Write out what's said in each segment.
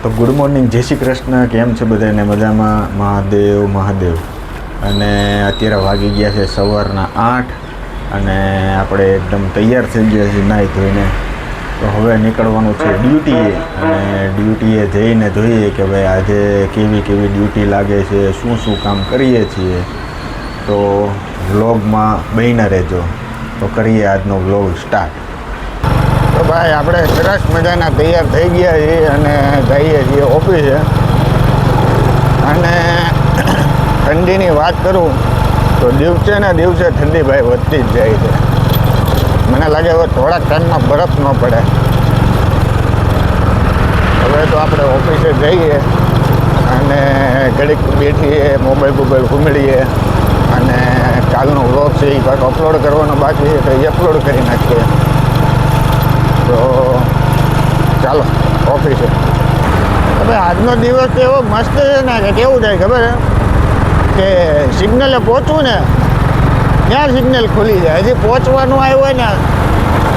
તો good morning, જય શ્રી કૃષ્ણ. કેમ છે બધાને? મજામાં? મહાદેવ મહાદેવ. અને અત્યારે વાગી ગયા છે સવારના 8 અને આપણે એકદમ તૈયાર થઈ ગયા છીએ નાહી ધોઈને. તો હવે નીકળવાનું છે ડ્યુટીએ, અને ડ્યુટીએ જઈને જોઈએ કે ભાઈ આજે કેવી કેવી ડ્યુટી લાગે છે, શું શું કામ કરીએ છીએ. તો વ્લોગમાં બન્યા રહેજો. તો કરીએ આજનો વ્લોગ સ્ટાર્ટ. તો ભાઈ આપણે સરસ મજાના તૈયાર થઈ ગયા છીએ અને જઈએ છીએ ઓફિસે. અને ઠંડીની વાત કરું તો દિવસે ને દિવસે ઠંડી ભાઈ વધતી જ જાય છે. મને લાગે હવે થોડાક ટાઈમમાં બરફ ન પડે. હવે તો આપણે ઓફિસે જઈએ અને ઘડીક બેઠીએ, મોબાઈલ ઘૂમડીએ અને કાલનો વ્લોગ છે એ પાછો અપલોડ કરવાનો બાકી છે તો એ અપલોડ કરી નાખીએ. તો ચાલો ઓફિસે. હવે આજનો દિવસ એવો મસ્ત છે ને કે કેવું થાય ખબર છે કે સિગ્નલે પહોંચવું ને ત્યાં સિગ્નલ ખુલી જાય. હજી પહોંચવાનું આવ્યું હોય ને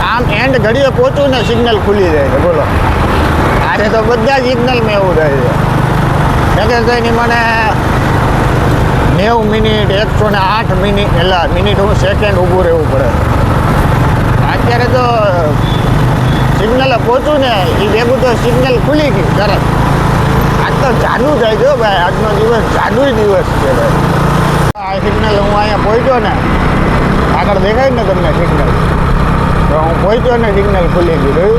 આમ એન્ડ ઘડીએ પહોંચવું ને સિગ્નલ ખુલી જાય છે. બોલો, આજે તો બધા સિગ્નલમાં એવું થાય છે. જગેશભાઈની મને 90 મિનિટ 108 મિનિટ એટલે મિનિટ હું સેકન્ડ ઊભું રહેવું પડે. અત્યારે તો સિગ્નલે પહોંચું ને એ ભેગું તો સિગ્નલ ખુલી ગઈ તરત. આજ તો જાદુ થાય છે ભાઈ. આજનો દિવસ જાદુઈ દિવસ છે ભાઈ. આ સિગ્નલ હું અહીંયા પહોંચ્યો ને, આગળ દેખાય ને તમને સિગ્નલ, તો હું પહોંચ્યો ને સિગ્નલ ખુલી ગયું.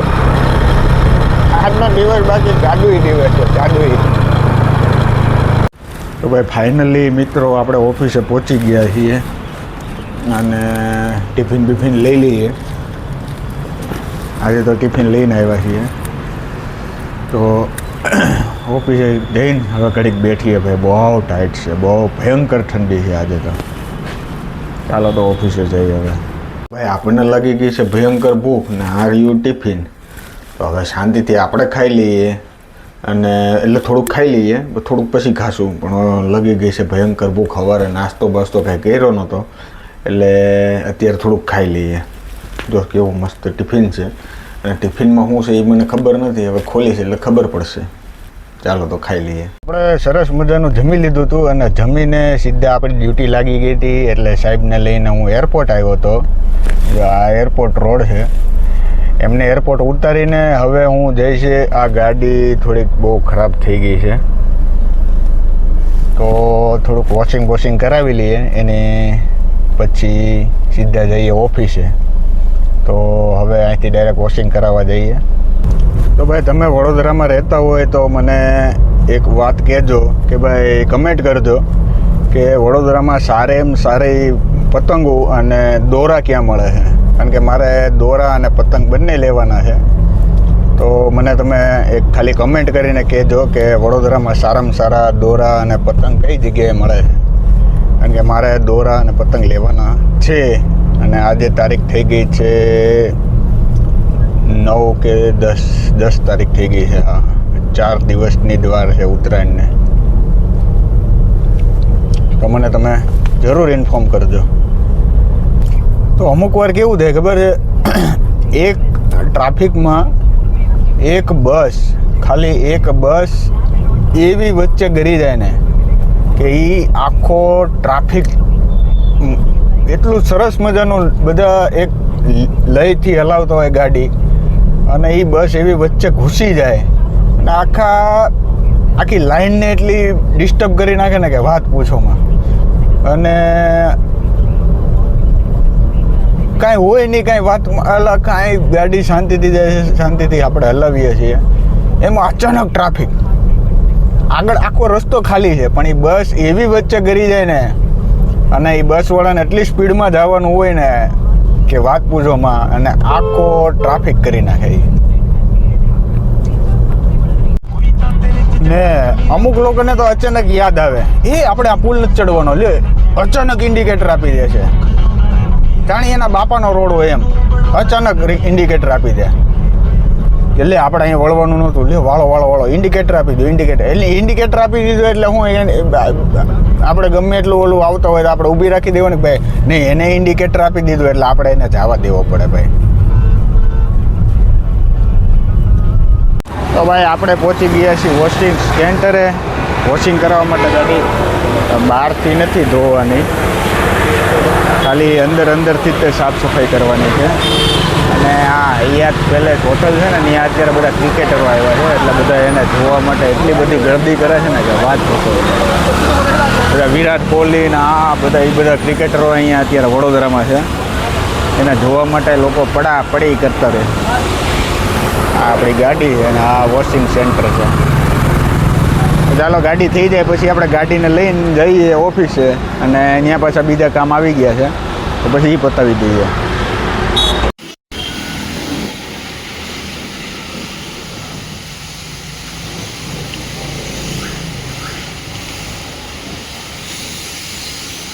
આજનો દિવસ બાકી જાદુઈ દિવસ છે, જાદુઈ. તો ભાઈ ફાઇનલી મિત્રો આપણે ઓફિસે પહોંચી ગયા છીએ અને ટિફિન લઈ લઈએ. આજે તો ટિફિન લઈને આવ્યા છીએ. તો ઓફિસે જઈને હવે ઘડીક બેઠીએ ભાઈ. બહુ ટાઈટ છે, બહુ ભયંકર ઠંડી છે આજે તો. ચાલો તો ઓફિસે જઈએ હવે. ભાઈ આપણને લાગી ગઈ છે ભયંકર ભૂખ ને આ રહ્યું ટિફિન. તો હવે શાંતિથી આપણે ખાઈ લઈએ અને એટલે થોડુંક ખાઈ લઈએ, થોડુંક પછી ખાશું. પણ લાગી ગઈ છે ભયંકર ભૂખ. સવારે નાસ્તો બાસ્તો કાંઈ કર્યો નહોતો એટલે અત્યારે થોડુંક ખાઈ લઈએ. જો કેવું મસ્ત ટિફિન છે. અને ટિફિનમાં શું છે એ મને ખબર નથી, હવે ખોલી છે એટલે ખબર પડશે. ચાલો તો ખાઈ લઈએ. આપણે સરસ મજાનું જમી લીધું હતું અને જમીને સીધા આપણી ડ્યુટી લાગી ગઈ હતી. એટલે સાહેબને લઈને હું એરપોર્ટ આવ્યો હતો. આ એરપોર્ટ રોડ છે. એમને એરપોર્ટ ઉતારીને હવે હું જઈશ. આ ગાડી થોડીક બહુ ખરાબ થઈ ગઈ છે તો થોડુંક વોશિંગ કરાવી લઈએ. એની પછી સીધા જઈએ ઓફિસે. તો હવે અહીંથી ડાયરેક્ટ વોશિંગ કરાવવા જઈએ. તો ભાઈ તમે વડોદરામાં રહેતા હોય તો મને એક વાત કહેજો કે ભાઈ કમેન્ટ કરજો કે વડોદરામાં સારી પતંગો અને દોરા ક્યાં મળે છે. કારણ કે મારે દોરા અને પતંગ બંને લેવાના છે. તો મને તમે એક ખાલી કમેન્ટ કરીને કહેજો કે વડોદરામાં સારામાં સારા દોરા અને પતંગ કઈ જગ્યાએ મળે છે. કારણ કે મારે દોરા અને પતંગ લેવાના છે. અને આજે તારીખ થઈ ગઈ છે 9 કે 10 તારીખ થઈ ગઈ છે. હા, 4 દિવસની દ્વાર છે ઉત્તરાયણને. તો મને તમે જરૂર ઇન્ફોર્મ કરજો. તો અમુક વાર કેવું થાય ખબર છે, એક ટ્રાફિકમાં ખાલી એક બસ એવી વચ્ચે ગરી જાય ને કે એ આખો ટ્રાફિક એટલું સરસ મજાનું બધા એક લયથી હલાવતો હોય ગાડી અને એ બસ એવી વચ્ચે ઘૂસી જાય અને આખી લાઈનને એટલી ડિસ્ટર્બ કરી નાખે ને કે વાત પૂછોમાં. અને કાંઈ હોય નહીં, કાંઈ વાત કાંઈ ગાડી શાંતિથી જાય છે, શાંતિથી આપણે હલાવીએ છીએ. એમાં અચાનક ટ્રાફિક, આગળ આખો રસ્તો ખાલી છે પણ એ બસ એવી વચ્ચે ગરી જાય ને અને એ બસવાળાને એટલી સ્પીડમાં જવાનું હોય ને કે વાત પૂછોમાં અને આખો ટ્રાફિક કરી નાખે. ને અમુક લોકોને તો અચાનક યાદ આવે આપણે આ પુલ નથી ચડવાનો, લે અચાનક ઇન્ડિકેટર આપી દે છે. જાણી એના બાપાનો રોડ હોય એમ અચાનક ઇન્ડિકેટર આપી દે કે લે આપણે અહીંયા વળવાનું નહોતું, લે વાળો ઇન્ડિકેટર આપી દો. ઇન્ડિકેટર આપી દીધું એટલે હું આપણે ગમે એટલું ઓલું આવતા હોય તો આપણે ઊભી રાખી દેવાની ભાઈ. નહીં, એને ઇન્ડિકેટર આપી દીધું એટલે આપણે એને જવા દેવો પડે ભાઈ. તો ભાઈ આપણે પહોંચી ગયા છીએ વોશિંગ સેન્ટરે. વોશિંગ કરવા માટે ગાડી બહારથી નથી ધોવાની, ખાલી અંદરથી જ તે સાફ સફાઈ કરવાની છે. અને આ હયાત પેલેસ હોટલ છે ને, ત્યાં અત્યારે બધા ક્રિકેટરો આવ્યા છે, એટલે બધા એને જોવા માટે એટલી બધી ગર્દી કરે છે ને કે વાત પૂછો. બધા વિરાટ કોહલી ને આ બધા ક્રિકેટરો અહીંયા અત્યારે વડોદરામાં છે, એને જોવા માટે લોકો પડી કરતા રહે. આ આપણી ગાડી છે અને આ વોશિંગ સેન્ટર છે. ચાલો ગાડી થઈ જાય પછી આપણે ગાડીને લઈને જઈએ ઓફિસે, અને ત્યાં પાછા બીજા કામ આવી ગયા છે તો પછી એ પતાવી દઈએ.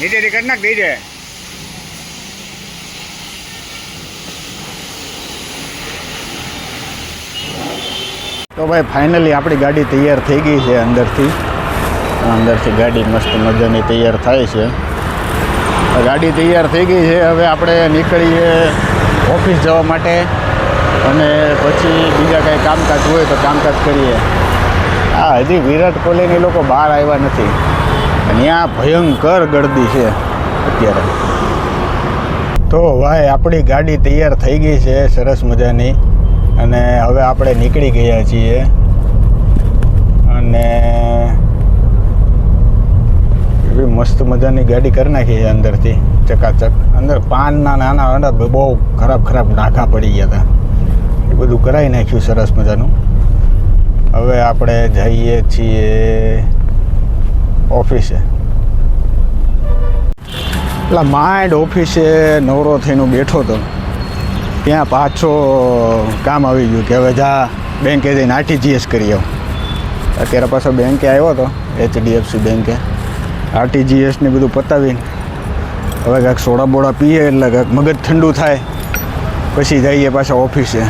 નીચે કરી નાખ દઈ જાય. તો ભાઈ ફાઇનલી આપણી ગાડી તૈયાર થઈ ગઈ છે. અંદરથી ગાડી મસ્ત મજાની તૈયાર થાય છે. ગાડી તૈયાર થઈ ગઈ છે. હવે આપણે નીકળીએ ઓફિસ જવા માટે, અને પછી બીજા કાંઈ કામકાજ હોય તો કામકાજ કરીએ. હજી વિરાટ કોહલીને લોકો બહાર આવ્યા નથી, ત્યાં ભયંકર ગળદી છે અત્યારે. તો ભાઈ આપણી ગાડી તૈયાર થઈ ગઈ છે સરસ મજાની, અને હવે આપણે નીકળી ગયા છીએ. અને એવી મસ્ત મજાની ગાડી કરી નાખી છે અંદરથી ચકાચક. અંદર પાનના નાના બહુ ખરાબ ડાઘા પડી ગયા હતા, એ બધું કરાવી નાખ્યું સરસ મજાનું. હવે આપણે જઈએ છીએ ઓફિસે. એટલે માઇન્ડ ઓફિસે નવરો થઈને બેઠો હતો, ત્યાં પાછો કામ આવી ગયું કે હવે જા બેંકે જઈને RTGS કરી આવો. અત્યારે પાછો બેંકે આવ્યો હતો, HDFC બેંકે. RTGS ને બધું પતાવીને હવે કાંઈક સોડા બોડા પીએ એટલે કાંઈક મગજ ઠંડુ થાય, પછી જઈએ પાછા ઓફિસે.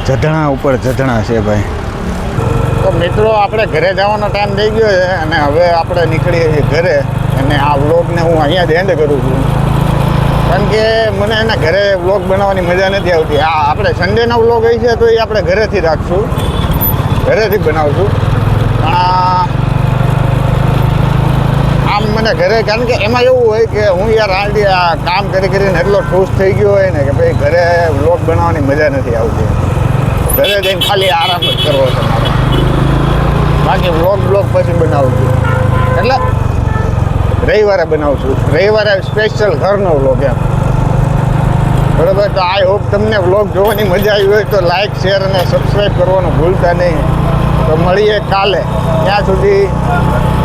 જધણા ઉપર જધણા છે ભાઈ. તો મિત્રો આપણે ઘરે જવાનો ટાઈમ થઈ ગયો છે, અને હવે આપણે નીકળીએ છીએ ઘરે. અને આ વ્લોગને હું અહીંયા જ એન્ડ કરું છું, કારણ કે મને એના ઘરે વ્લોગ બનાવવાની મજા નથી આવતી. આ આપણે સન્ડેના વ્લોગ હોય છે તો એ આપણે ઘરેથી રાખશું, ઘરેથી બનાવશું. પણ આમ મને ઘરે, કારણ કે એમાં એવું હોય કે હું યાર આલડી આ કામ કરીને એટલો ખુશ થઈ ગયો હોય ને કે ભાઈ ઘરે વ્લોગ બનાવવાની મજા નથી આવતી. ઘરે જઈને ખાલી આરામ જ કરવો છે મારે, બાકી વ્લોગ પછી બનાવું છું. એટલે રવિવારે બનાવું છું, રવિવારે સ્પેશિયલ ઘરનો વ્લોગ એમ. બરાબર? તો આઈ હોપ તમને વ્લોગ જોવાની મજા આવી હોય તો લાઇક, શેર અને સબસ્ક્રાઈબ કરવાનું ભૂલતા નહીં. તો મળીએ કાલે. ત્યાં સુધી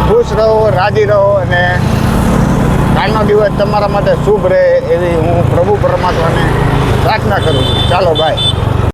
ખુશ રહો, રાજી રહો, અને કાલનો દિવસ તમારા માટે શુભ રહે એવી હું પ્રભુ પરમાત્માને પ્રાર્થના કરું છું. ચાલો બાય.